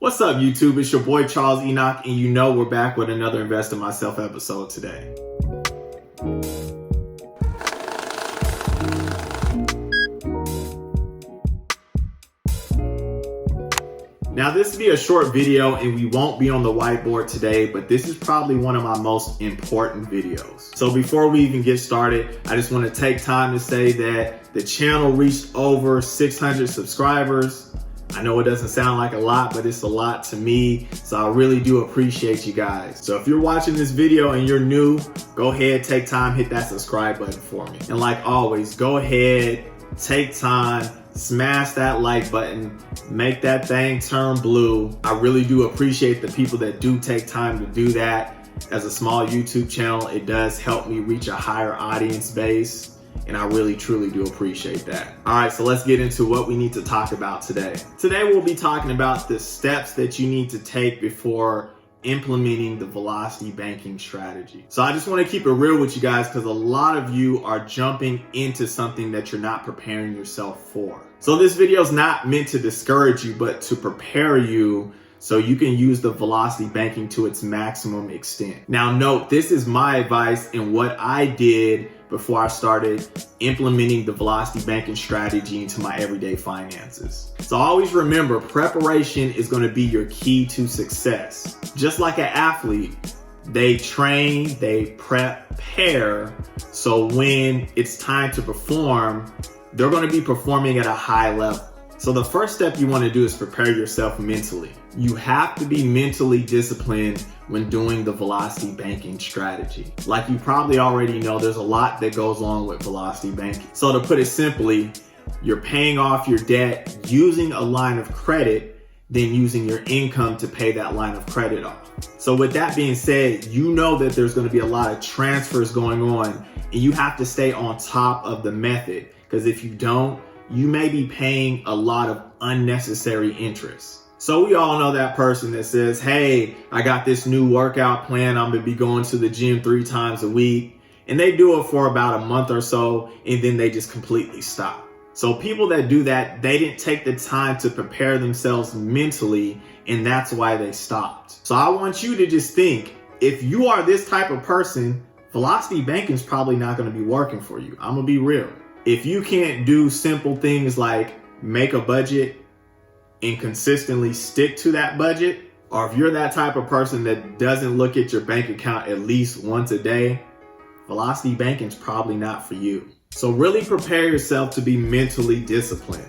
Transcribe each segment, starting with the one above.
What's up, YouTube? It's your boy Charles Enoch, and you know we're back with another Invest in Myself episode today. Now, this will be a short video and we won't be on the whiteboard today, but this is probably one of my most important videos. So before we even get started, I just want to take time to say that the channel reached over 600 subscribers. I know it doesn't sound like a lot, but it's a lot to me. So I really do appreciate you guys. So if you're watching this video and you're new, go ahead, take time, hit that subscribe button for me. And like always, go ahead, take time, smash that like button, make that thing turn blue. I really do appreciate the people that do take time to do that. As a small YouTube channel, it does help me reach a higher audience base. And I really, truly do appreciate that. All right, so let's get into what we need to talk about today. Today, we'll be talking about the steps that you need to take before implementing the velocity banking strategy. So I just want to keep it real with you guys because a lot of you are jumping into something that you're not preparing yourself for. So this video is not meant to discourage you, but to prepare you so you can use the velocity banking to its maximum extent. Now note, this is my advice and what I did before I started implementing the velocity banking strategy into my everyday finances. So always remember, preparation is going to be your key to success. Just like an athlete, they train, they prepare, so when it's time to perform, they're going to be performing at a high level. So the first step you want to do is prepare yourself mentally. You have to be mentally disciplined when doing the velocity banking strategy. Like you probably already know, there's a lot that goes on with velocity banking. So to put it simply, you're paying off your debt using a line of credit, then using your income to pay that line of credit off. So with that being said, you know that there's going to be a lot of transfers going on and you have to stay on top of the method, because if you don't, you may be paying a lot of unnecessary interest. So we all know that person that says, hey, I got this new workout plan. I'm going to be going to the gym 3 times a week. And they do it for about a month or so, and then they just completely stop. So people that do that, they didn't take the time to prepare themselves mentally, and that's why they stopped. So I want you to just think, if you are this type of person, velocity banking is probably not going to be working for you. I'm going to be real. If you can't do simple things like make a budget and consistently stick to that budget, or if you're that type of person that doesn't look at your bank account at least once a day, velocity banking is probably not for you. So really prepare yourself to be mentally disciplined.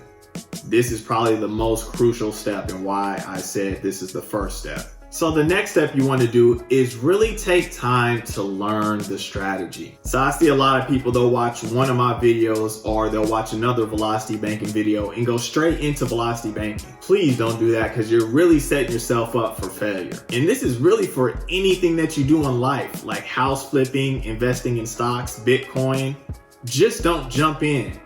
This is probably the most crucial step and why I said this is the first step. So the next step you want to do is really take time to learn the strategy. So I see a lot of people, they'll watch one of my videos or they'll watch another velocity banking video and go straight into velocity banking. Please don't do that, because you're really setting yourself up for failure. And this is really for anything that you do in life, like house flipping, investing in stocks, Bitcoin. Just don't jump in.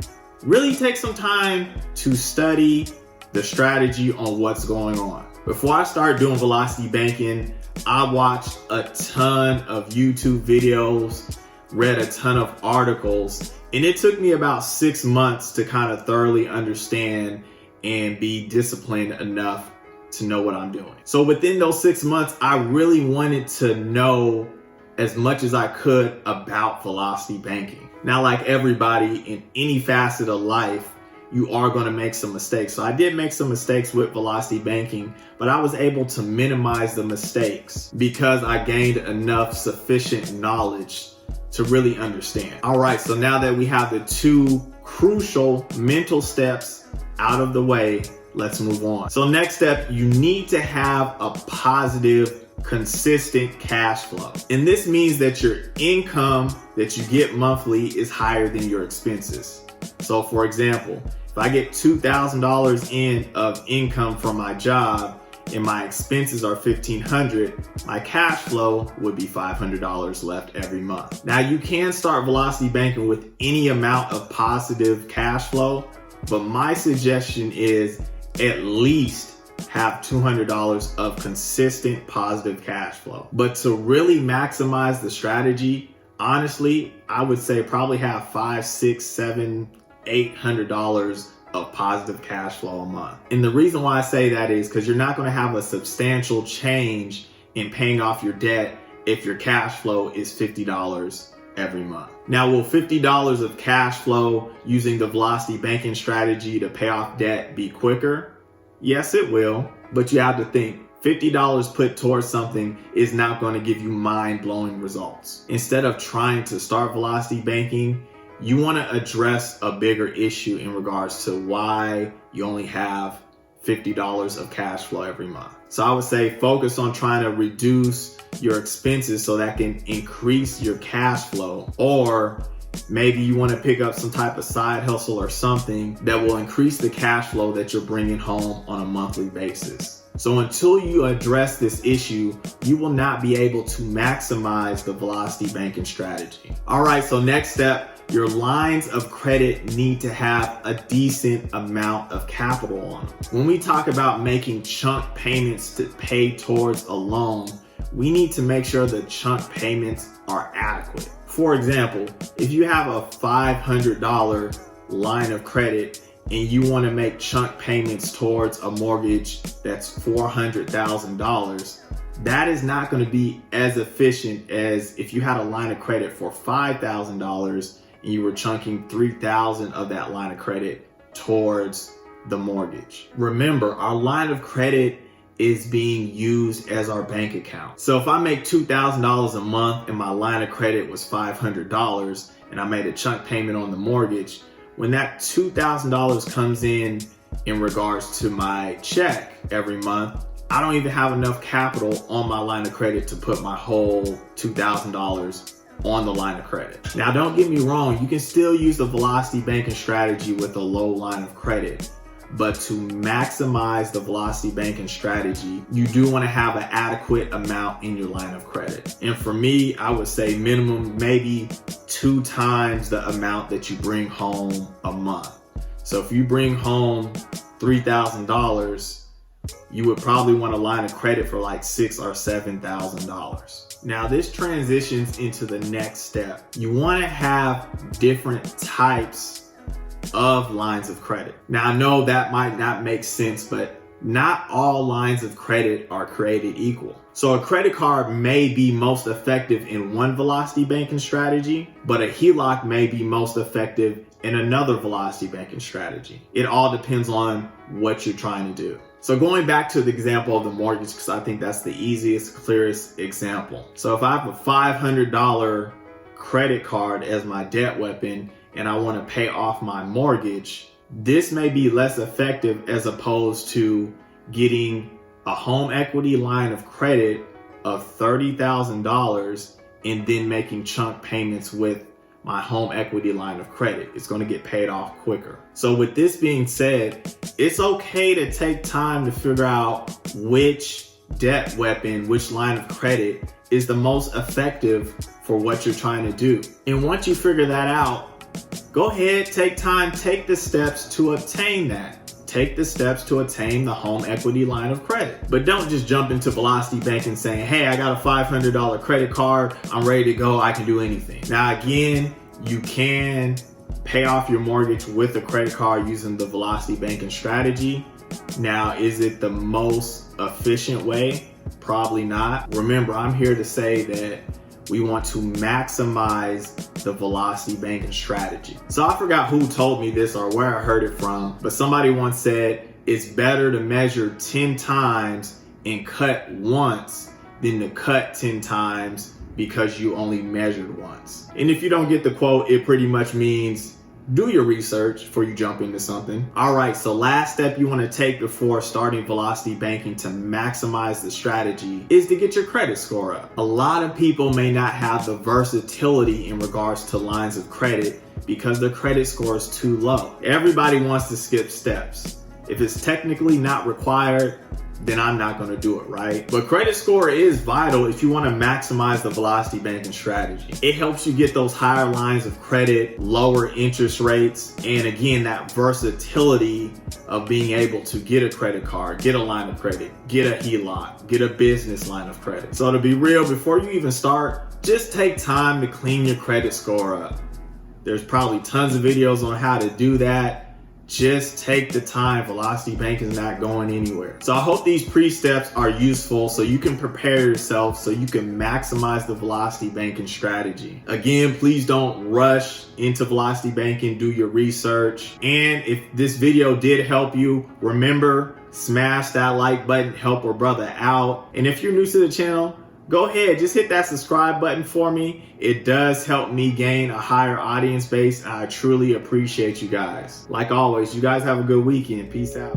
Really take some time to study the strategy on what's going on. Before I started doing velocity banking, I watched a ton of YouTube videos, read a ton of articles, and it took me about 6 months to kind of thoroughly understand and be disciplined enough to know what I'm doing. So within those 6 months, I really wanted to know as much as I could about velocity banking. Now, like everybody in any facet of life, you are going to make some mistakes. So I did make some mistakes with velocity banking, but I was able to minimize the mistakes because I gained enough sufficient knowledge to really understand. All right, so now that we have the 2 crucial mental steps out of the way, let's move on. So next step, you need to have a positive, consistent cash flow. And this means that your income that you get monthly is higher than your expenses. So for example, if I get $2,000 in of income from my job and my expenses are $1,500, my cash flow would be $500 left every month. Now you can start velocity banking with any amount of positive cash flow, but my suggestion is at least have $200 of consistent positive cash flow. But to really maximize the strategy, honestly, I would say probably have $500, $600, $700, $800 of positive cash flow a month. And the reason why I say that is because you're not going to have a substantial change in paying off your debt if your cash flow is $50 every month. Now, will $50 of cash flow using the Velocity banking strategy to pay off debt be quicker? Yes, it will, but you have to think $50 put towards something is not going to give you mind-blowing results. Instead of trying to start Velocity banking, you want to address a bigger issue in regards to why you only have $50 of cash flow every month. So I would say focus on trying to reduce your expenses so that can increase your cash flow, or maybe you want to pick up some type of side hustle or something that will increase the cash flow that you're bringing home on a monthly basis. So until you address this issue, you will not be able to maximize the Velocity banking strategy. All right, so next step, your lines of credit need to have a decent amount of capital on them. When we talk about making chunk payments to pay towards a loan, we need to make sure the chunk payments are adequate. For example, if you have a $500 line of credit and you want to make chunk payments towards a mortgage that's $400,000, that is not going to be as efficient as if you had a line of credit for $5,000 and you were chunking $3,000 of that line of credit towards the mortgage. Remember, our line of credit is being used as our bank account. So if I make $2,000 a month and my line of credit was $500 and I made a chunk payment on the mortgage, when that $2,000 comes in regards to my check every month, I don't even have enough capital on my line of credit to put my whole $2,000 on the line of credit. Now, don't get me wrong, you can still use the Velocity banking strategy with a low line of credit, but to maximize the Velocity banking strategy, you do want to have an adequate amount in your line of credit. And for me, I would say minimum maybe 2 times the amount that you bring home a month. So if you bring home $3,000, you would probably want a line of credit for like $6,000 or $7,000. Now this transitions into the next step. You want to have different types of lines of credit. Now I know that might not make sense, but not all lines of credit are created equal. So a credit card may be most effective in one Velocity banking strategy, but a HELOC may be most effective in another Velocity banking strategy. It all depends on what you're trying to do. So going back to the example of the mortgage, because I think that's the easiest, clearest example. So if I have a $500 credit card as my debt weapon and I want to pay off my mortgage, this may be less effective as opposed to getting a home equity line of credit of $30,000 and then making chunk payments with my home equity line of credit. It's going to get paid off quicker. So with this being said, it's okay to take time to figure out which debt weapon, which line of credit is the most effective for what you're trying to do. And once you figure that out, go ahead, take time, take the steps to obtain that. Take the steps to attain the home equity line of credit. But don't just jump into Velocity banking saying, hey, I got a $500 credit card, I'm ready to go, I can do anything. Now again, you can pay off your mortgage with a credit card using the Velocity banking strategy. Now, is it the most efficient way? Probably not. Remember, I'm here to say that we want to maximize the Velocity banking strategy. So I forgot who told me this or where I heard it from, but somebody once said it's better to measure 10 times and cut once than to cut 10 times because you only measured once. And if you don't get the quote, it pretty much means do your research before you jump into something. All right, so last step you want to take before starting Velocity banking to maximize the strategy is to get your credit score up. A lot of people may not have the versatility in regards to lines of credit because their credit score is too low. Everybody wants to skip steps. If it's technically not required, then I'm not going to do it, right? But credit score is vital if you want to maximize the Velocity banking strategy. It helps you get those higher lines of credit, lower interest rates, and again, that versatility of being able to get a credit card, get a line of credit, get a HELOC, get a business line of credit. So to be real, before you even start, just take time to clean your credit score up. There's probably tons of videos on how to do that. Just take the time. Velocity Bank is not going anywhere. So I hope these pre-steps are useful so you can prepare yourself so you can maximize the velocity banking strategy. Again, please don't rush into velocity banking. Do your research. And if this video did help you, remember, smash that like button, help a brother out. And if you're new to the channel, go ahead, just hit that subscribe button for me. It does help me gain a higher audience base. I truly appreciate you guys. Like always, you guys have a good weekend. Peace out.